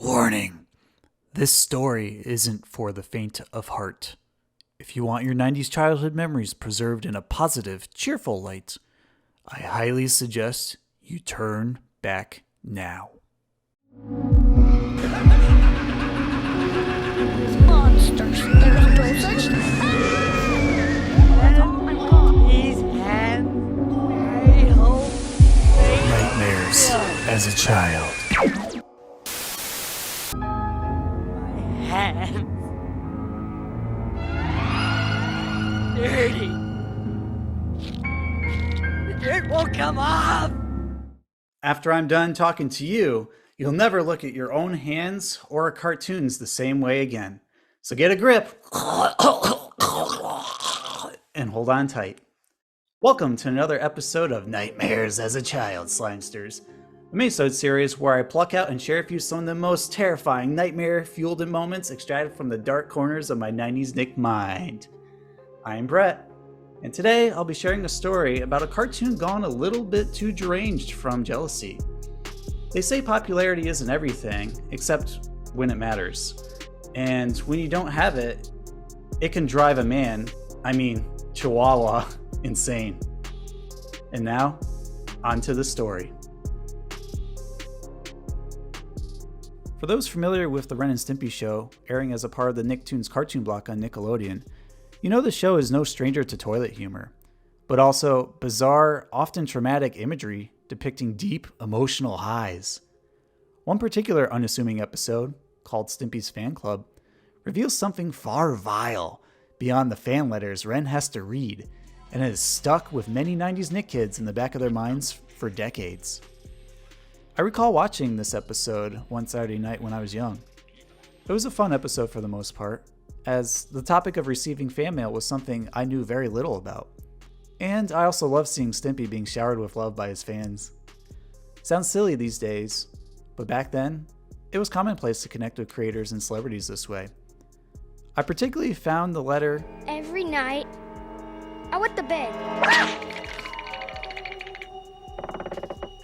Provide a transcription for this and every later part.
Warning. This story isn't for the faint of heart. If you want your 90s childhood memories preserved in a positive, cheerful light, I highly suggest you turn back now. Monsters. There's no such thing. Oh my god. His hand. I hope. Nightmares as a child. My hands. Dirty. The dirt won't come off. After I'm done talking to you, you'll never look at your own hands or cartoons the same way again. So get a grip and hold on tight. Welcome to another episode of Nightmares as a Child, Slimesters, a minisode series where I pluck out and share with you some of the most terrifying nightmare-fueled moments extracted from the dark corners of my 90s Nick mind. I'm Brett, and today I'll be sharing a story about a cartoon gone a little bit too deranged from jealousy. They say popularity isn't everything, except when it matters. And when you don't have it, it can drive a man, Chihuahua, insane. And now, on to the story. For those familiar with the Ren and Stimpy show, airing as a part of the Nicktoon's cartoon block on Nickelodeon, you know the show is no stranger to toilet humor, but also bizarre, often traumatic imagery depicting deep, emotional highs. One particular unassuming episode, called Stimpy's Fan Club, reveals something far vile beyond the fan letters Ren has to read, and it is stuck with many 90s Nick kids in the back of their minds for decades. I recall watching this episode one Saturday night when I was young. It was a fun episode for the most part, as the topic of receiving fan mail was something I knew very little about. And I also loved seeing Stimpy being showered with love by his fans. Sounds silly these days, but back then, it was commonplace to connect with creators and celebrities this way. I particularly found the letter, Every night, I wet the bed.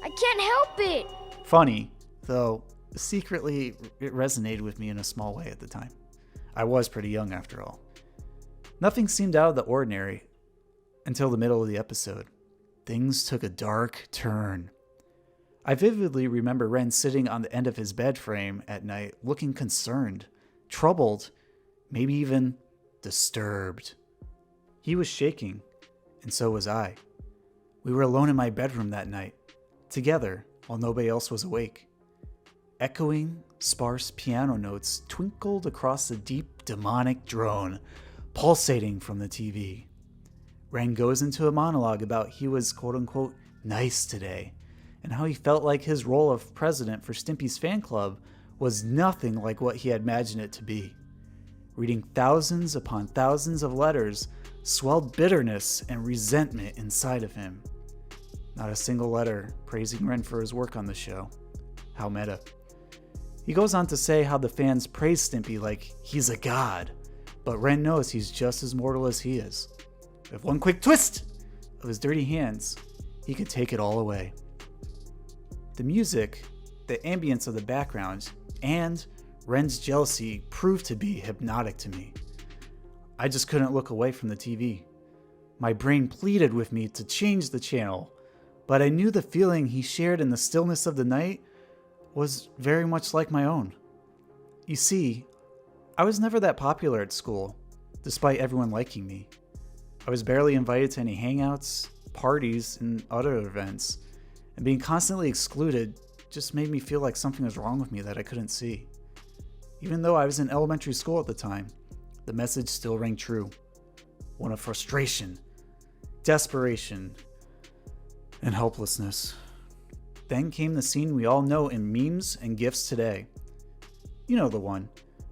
I can't help it. funny, though secretly it resonated with me in a small way at the time. I was pretty young after all. Nothing seemed out of the ordinary until the middle of the episode. Things took a dark turn. I vividly remember Ren sitting on the end of his bed frame at night, looking concerned, troubled, maybe even disturbed. He was shaking, and so was I. We were alone in my bedroom that night, together while nobody else was awake. Echoing, sparse piano notes twinkled across the deep, demonic drone, pulsating from the TV. Ren goes into a monologue about he was quote-unquote nice today, and how he felt like his role of president for Stimpy's fan club was nothing like what he had imagined it to be. Reading thousands upon thousands of letters swelled bitterness and resentment inside of him. Not a single letter praising Ren for his work on the show. How meta. He goes on to say how the fans praise Stimpy like he's a god, but Ren knows he's just as mortal as he is. With one quick twist of his dirty hands, he could take it all away. The music, the ambience of the background, and Ren's jealousy proved to be hypnotic to me. I just couldn't look away from the TV. My brain pleaded with me to change the channel, but I knew the feeling he shared in the stillness of the night was very much like my own. You see, I was never that popular at school, despite everyone liking me. I was barely invited to any hangouts, parties, and other events, and being constantly excluded just made me feel like something was wrong with me that I couldn't see. Even though I was in elementary school at the time, the message still rang true. One of frustration, desperation, and helplessness. Then came the scene we all know in memes and GIFs today. You know the one.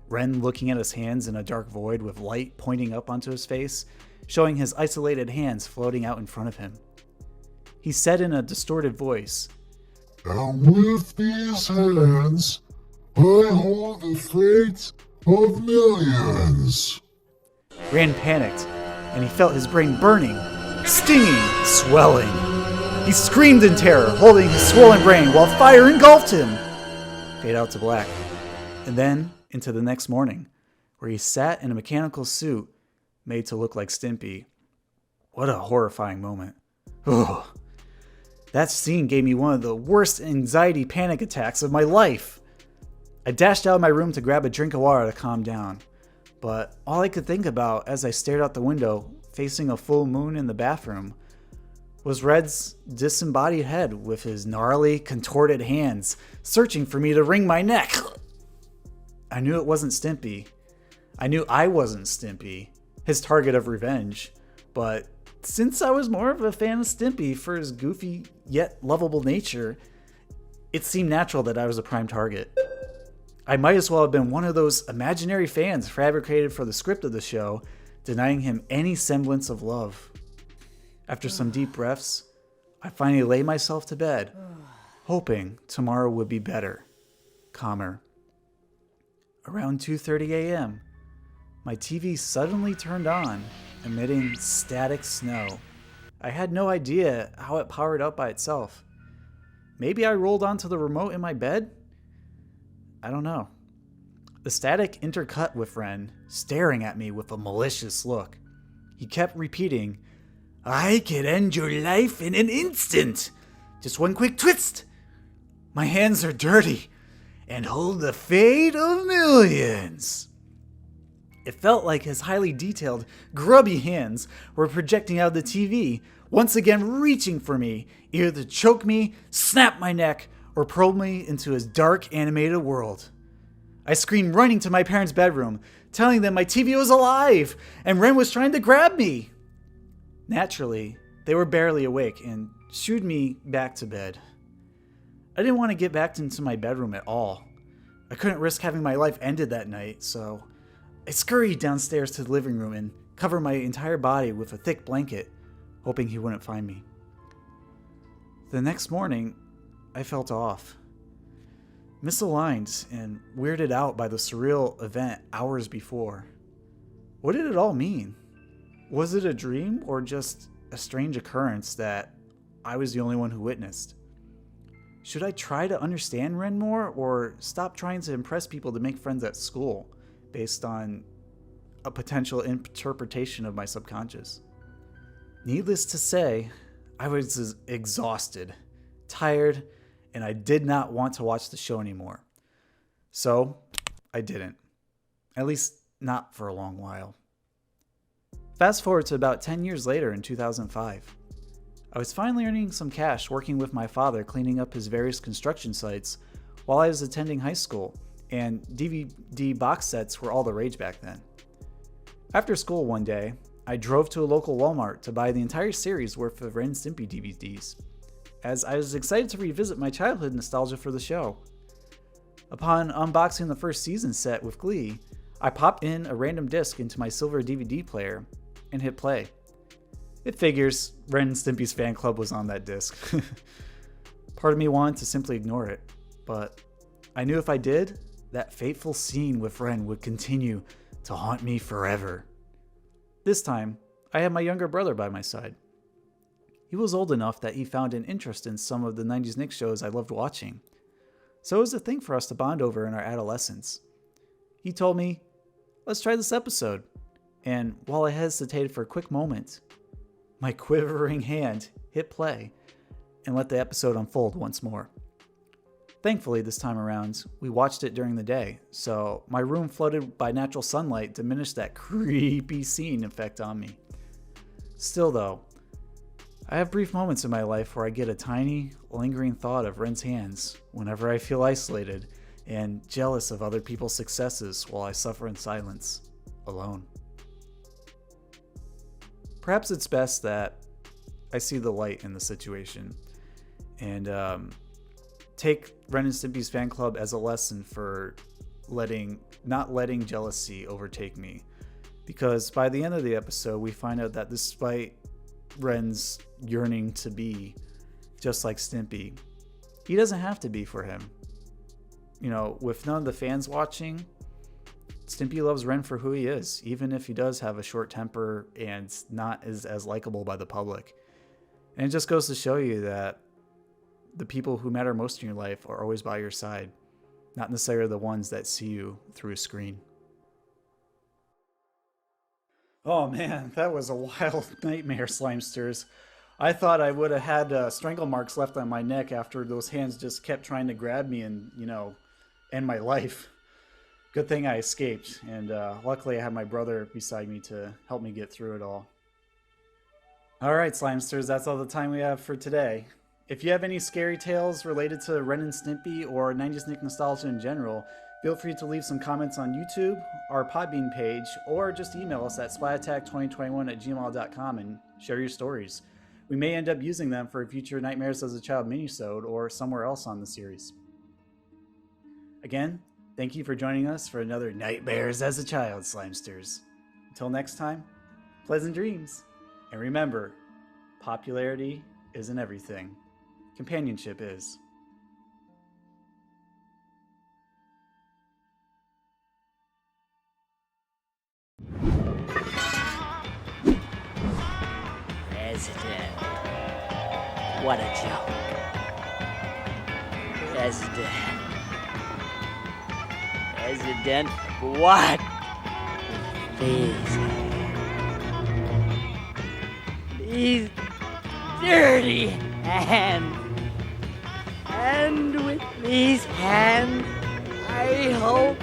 Ren looking at his hands in a dark void with light pointing up onto his face, showing his isolated hands floating out in front of him. He said in a distorted voice, "And with these hands, I hold the fate of millions." Ren panicked, and he felt his brain burning, stinging, swelling. He screamed in terror, holding his swollen brain while fire engulfed him. Fade out to black. And then into the next morning, where he sat in a mechanical suit made to look like Stimpy. What a horrifying moment. Ugh. That scene gave me one of the worst anxiety panic attacks of my life. I dashed out of my room to grab a drink of water to calm down. But all I could think about as I stared out the window, facing a full moon in the bathroom, was Red's disembodied head with his gnarly, contorted hands searching for me to wring my neck. I knew it wasn't Stimpy. I knew I wasn't Stimpy, his target of revenge. But since I was more of a fan of Stimpy for his goofy yet lovable nature, it seemed natural that I was a prime target. I might as well have been one of those imaginary fans fabricated for the script of the show, denying him any semblance of love. After some deep breaths, I finally lay myself to bed, hoping tomorrow would be better, calmer. Around 2:30 a.m., my TV suddenly turned on, emitting static snow. I had no idea how it powered up by itself. Maybe I rolled onto the remote in my bed? I don't know. The static intercut with Ren, staring at me with a malicious look. He kept repeating, "I could end your life in an instant. Just one quick twist. My hands are dirty and hold the fate of millions." It felt like his highly detailed, grubby hands were projecting out of the TV, once again reaching for me, either to choke me, snap my neck, or probe me into his dark, animated world. I screamed, running to my parents' bedroom, telling them my TV was alive and Ren was trying to grab me. Naturally, they were barely awake and shooed me back to bed. I didn't want to get back into my bedroom at all. I couldn't risk having my life ended that night, so I scurried downstairs to the living room and covered my entire body with a thick blanket, hoping he wouldn't find me. The next morning, I felt off. Misaligned and weirded out by the surreal event hours before. What did it all mean? Was it a dream or just a strange occurrence that I was the only one who witnessed? Should I try to understand Ren more or stop trying to impress people to make friends at school based on a potential interpretation of my subconscious? Needless to say, I was exhausted, tired, and I did not want to watch the show anymore. So, I didn't. At least, not for a long while. Fast forward to about 10 years later in 2005. I was finally earning some cash working with my father cleaning up his various construction sites while I was attending high school, and DVD box sets were all the rage back then. After school one day, I drove to a local Walmart to buy the entire series worth of Ren Stimpy DVDs, as I was excited to revisit my childhood nostalgia for the show. Upon unboxing the first season set with glee, I popped in a random disc into my silver DVD player and hit play. It figures, Ren Stimpy's fan club was on that disc. Part of me wanted to simply ignore it, but I knew if I did, that fateful scene with Ren would continue to haunt me forever. This time, I had my younger brother by my side. He was old enough that he found an interest in some of the 90s Nick shows I loved watching, so it was a thing for us to bond over in our adolescence. He told me, "Let's try this episode," and while I hesitated for a quick moment, my quivering hand hit play and let the episode unfold once more. Thankfully, this time around, we watched it during the day, so my room flooded by natural sunlight diminished that creepy scene effect on me. Still though, I have brief moments in my life where I get a tiny, lingering thought of Ren's hands whenever I feel isolated and jealous of other people's successes while I suffer in silence, alone. Perhaps it's best that I see the light in the situation and take Ren and Stimpy's fan club as a lesson for not letting jealousy overtake me. Because by the end of the episode, we find out that despite Ren's yearning to be just like Stimpy, he doesn't have to be for him. You know, with none of the fans watching, Stimpy loves Ren for who he is, even if he does have a short temper and not as likable by the public. And it just goes to show you that the people who matter most in your life are always by your side, not necessarily the ones that see you through a screen. Oh man, that was a wild nightmare, Slimesters. I thought I would have had strangle marks left on my neck after those hands just kept trying to grab me and, end my life. Good thing I escaped, and luckily I had my brother beside me to help me get through it all. Alright, Slimesters, that's all the time we have for today. If you have any scary tales related to Ren and Stimpy or 90s Nick nostalgia in general, feel free to leave some comments on YouTube, our Podbean page, or just email us at splatattack2021@gmail.com and share your stories. We may end up using them for a future Nightmares as a Child minisode or somewhere else on the series. Again, thank you for joining us for another Nightmares as a Child, Slimesters. Until next time, pleasant dreams. And remember, popularity isn't everything. Companionship is. President. What a joke. President. President, what? These dirty hands. And with these hands, I hope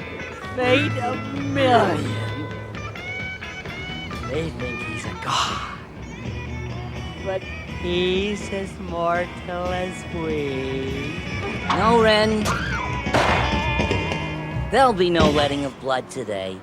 fate a million. They think he's a god. But he's as mortal as we. No, Ren. There'll be no letting of blood today.